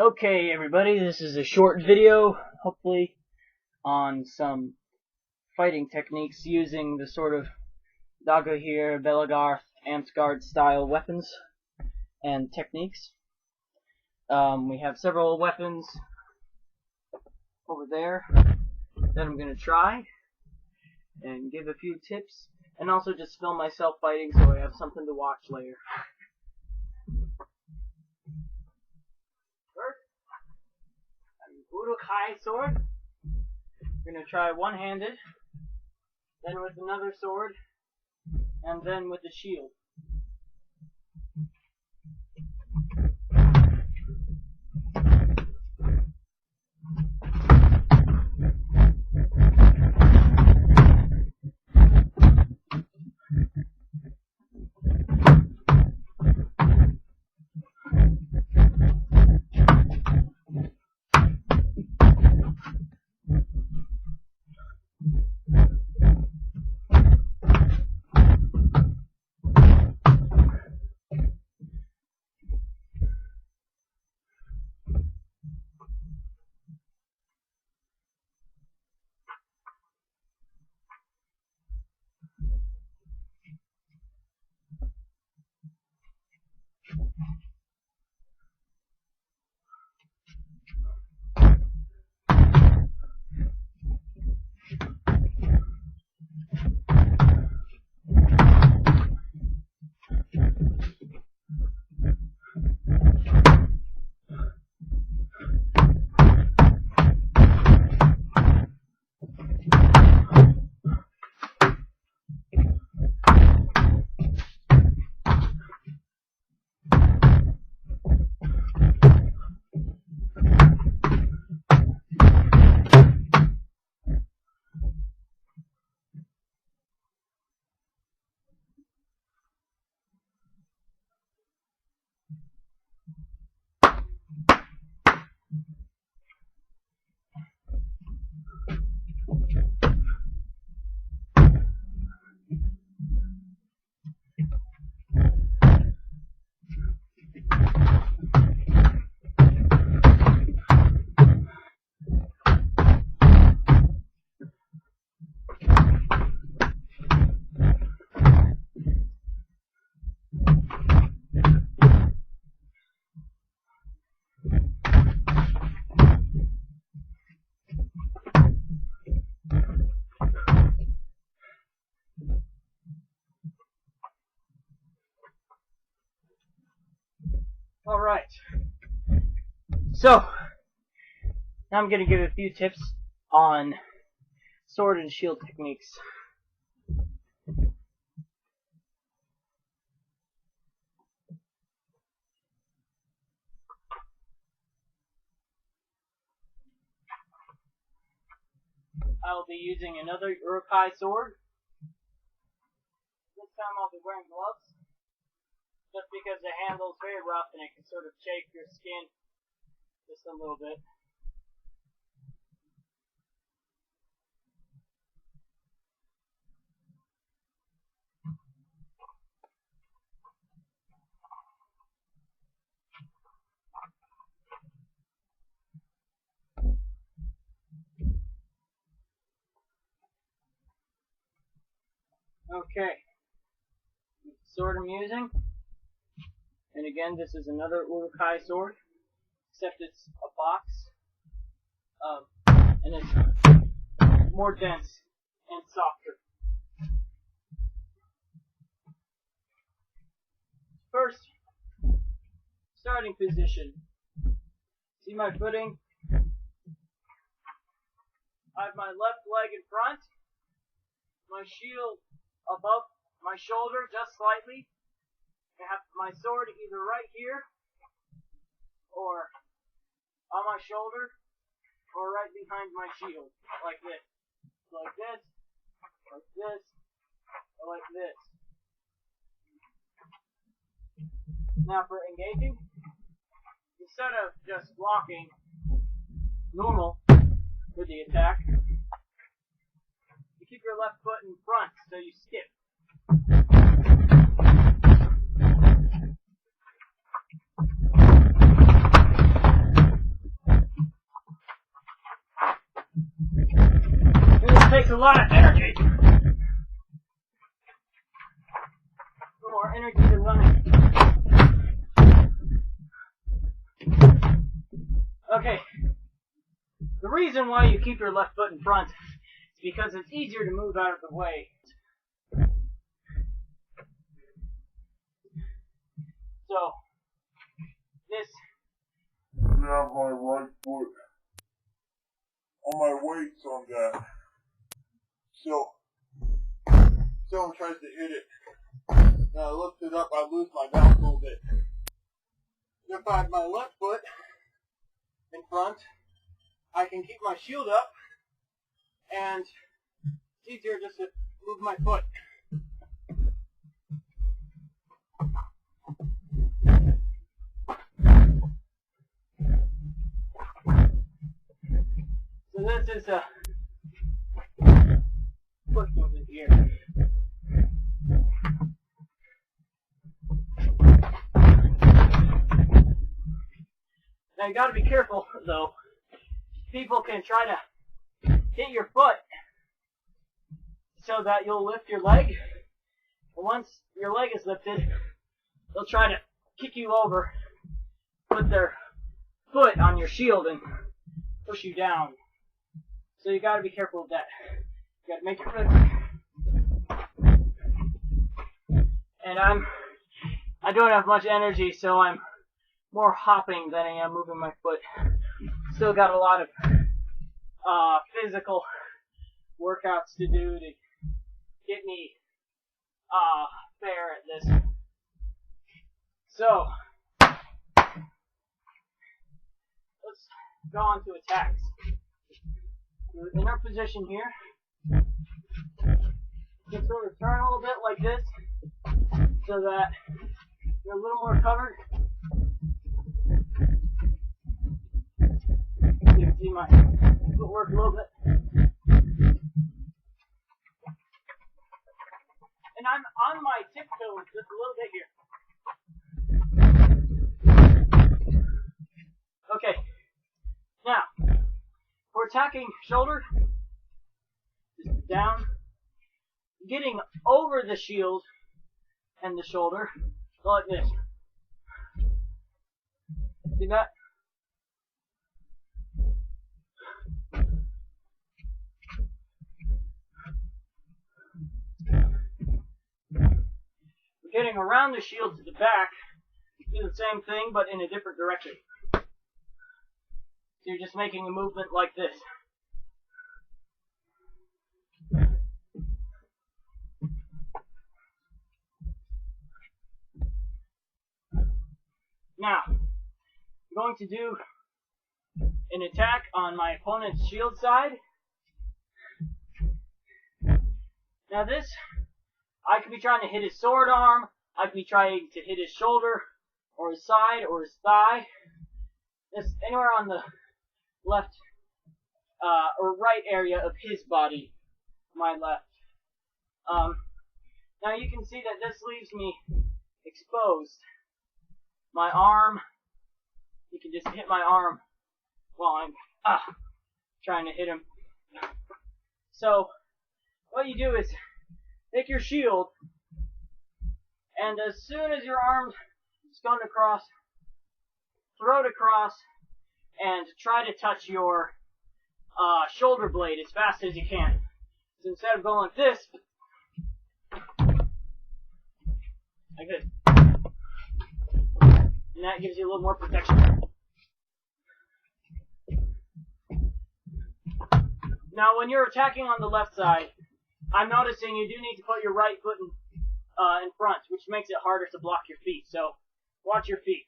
Okay, everybody, this is a short video, hopefully, on some fighting techniques using the sort of Dagahir, Belagarth, Amsgard style weapons and techniques. We have several weapons over there that I'm going to try and give a few tips, and also just film myself fighting so I have something to watch later. Uruk-hai sword. We're going to try one-handed, then with another sword, and then with the shield. Alright, so now I'm going to give a few tips on sword and shield techniques. I'll be using another Uruk-hai sword. This time I'll be wearing gloves, just because the handle's very rough and it can sort of shake your skin just a little bit. Okay, sword I'm using. And again, this is another Uruk-hai sword, except it's a box, and it's more dense and softer. First, starting position. See my footing? I have my left leg in front, my shield above my shoulder just slightly. I have my sword either right here, or on my shoulder, or right behind my shield, like this, like this, like this, or like this. Now for engaging, instead of just blocking normal with the attack, you keep your left foot in front, so you skip. Okay. The reason why you keep your left foot in front is because it's easier to move out of the way. So, this. I have my right foot on my weights on that. So, someone tries to hit it. Now I lift it up, I lose my balance a little bit. If I have my left foot in front, I can keep my shield up, and it's easier just to move my foot. So this is a foot movement here. Now you gotta be careful though. People can try to hit your foot so that you'll lift your leg. And once your leg is lifted, they'll try to kick you over, put their foot on your shield and push you down. So you gotta be careful of that. You gotta make your foot. And I don't have much energy, so I'm more hopping than I am moving my foot. Still got a lot of physical workouts to do to get me fair at this. So let's go on to attacks. We're in our position here. You can sort of turn a little bit like this so that you're a little more covered. You can see my footwork a little bit. And I'm on my tiptoes just a little bit here. Okay. Now, we're attacking shoulder. Just down. Getting over the shield and the shoulder. Like this. See that? Getting around the shield to the back, do the same thing but in a different direction. So you're just making a movement like this. Now, I'm going to do an attack on my opponent's shield side. Now this, I could be trying to hit his sword arm, I could be trying to hit his shoulder, or his side, or his thigh. Just anywhere on the left or right area of his body, my left. Now you can see that this leaves me exposed. My arm, you can just hit my arm while I'm trying to hit him. So what you do is take your shield, and as soon as your arm's gone across, throw it across, and try to touch your shoulder blade as fast as you can. So instead of going like this, like this. And that gives you a little more protection. Now when you're attacking on the left side, I'm noticing you do need to put your right foot in front, which makes it harder to block your feet. So watch your feet.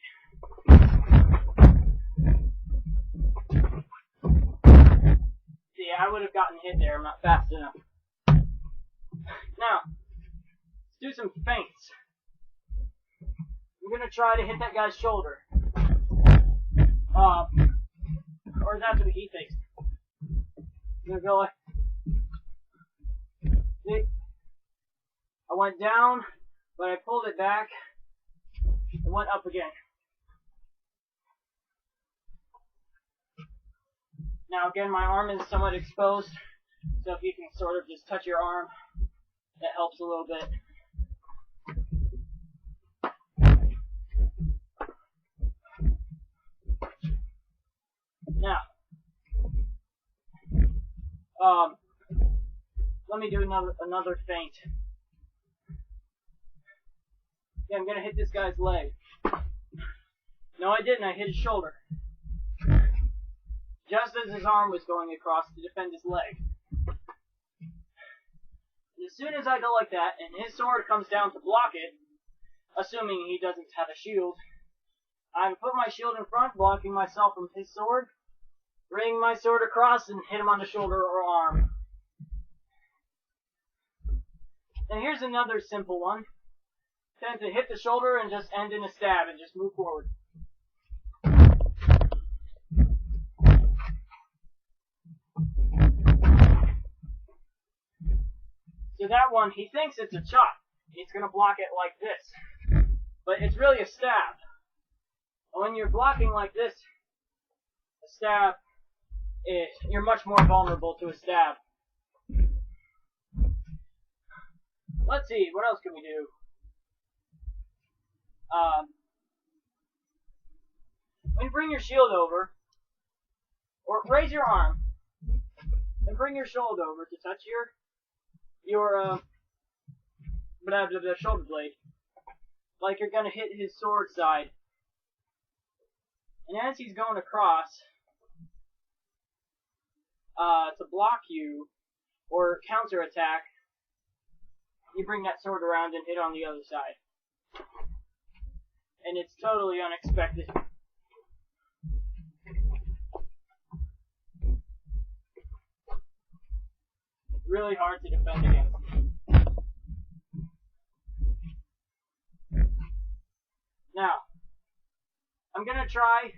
See, I would have gotten hit there. I'm not fast enough. Now, let's do some feints. I'm going to try to hit that guy's shoulder. Or that's what he thinks. I'm going to go like, see? I went down, but I pulled it back. It went up again. Now again, my arm is somewhat exposed, so if you can sort of just touch your arm, that helps a little bit. me do another feint. Yeah, I'm gonna hit this guy's leg. No, I didn't. I hit his shoulder. Just as his arm was going across to defend his leg. And as soon as I go like that, and his sword comes down to block it, assuming he doesn't have a shield, I put my shield in front, blocking myself from his sword, bring my sword across, and hit him on the shoulder or arm. And here's another simple one. Tend to hit the shoulder and just end in a stab and just move forward. So that one, he thinks it's a chop. He's going to block it like this. But it's really a stab. And when you're blocking like this, a stab, you're much more vulnerable to a stab. Let's see, what else can we do? When you bring your shield over, or raise your arm, and bring your shoulder over to touch your shoulder blade, like you're gonna hit his sword side. And as he's going across, to block you, or counterattack, you bring that sword around and hit on the other side. And it's totally unexpected. Really hard to defend against. Now, I'm gonna try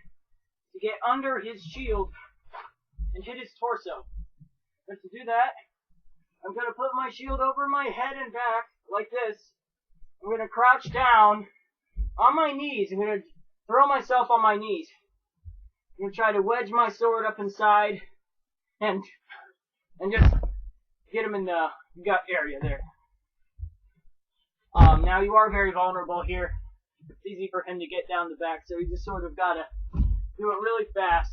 to get under his shield and hit his torso. But to do that, I'm gonna put my shield over my head and back, like this. I'm gonna crouch down on my knees. I'm gonna throw myself on my knees. I'm gonna try to wedge my sword up inside and just get him in the gut area there. Now you are very vulnerable here. It's easy for him to get down the back, so you just sort of gotta do it really fast.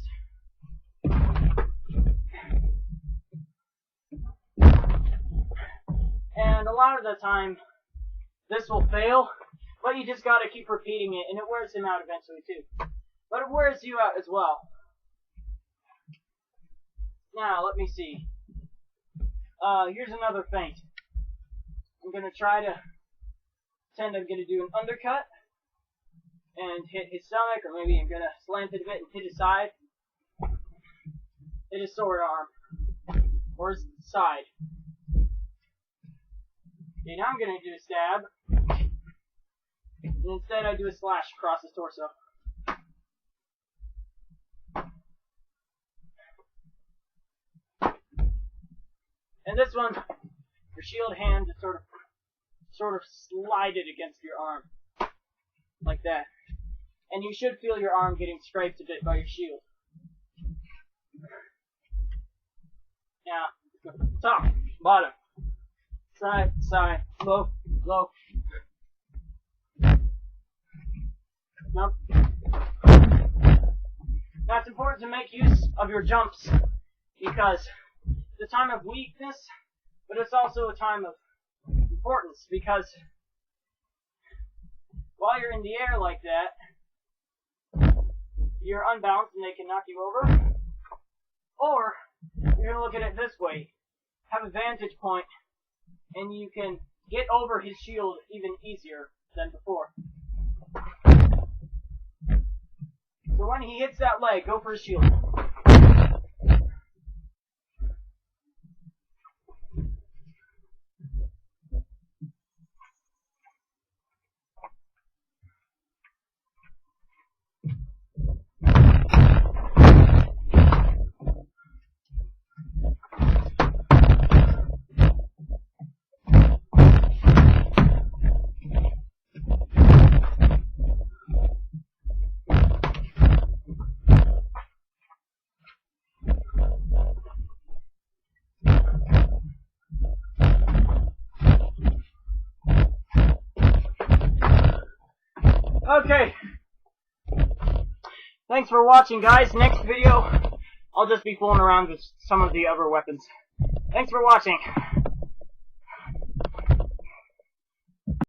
And a lot of the time, this will fail, but you just gotta keep repeating it, and it wears him out eventually too. But it wears you out as well. Now, let me see. Here's another feint. I'm gonna try to pretend I'm gonna do an undercut and hit his stomach, or maybe I'm gonna slant it a bit and hit his side. Hit his sword arm. Or his side. Okay, now I'm gonna do a stab. And instead I do a slash across his torso. And this one, your shield hand is sort of slide it against your arm. Like that. And you should feel your arm getting scraped a bit by your shield. Now, top, bottom, side, side, low, low. Jump. Now it's important to make use of your jumps because it's a time of weakness, but it's also a time of importance because while you're in the air like that, you're unbalanced and they can knock you over. Or you're going to look at it this way. Have a vantage point and you can get over his shield even easier than before. So when he hits that leg, go for his shield. Okay. Thanks for watching, guys. Next video, I'll just be fooling around with some of the other weapons. Thanks for watching.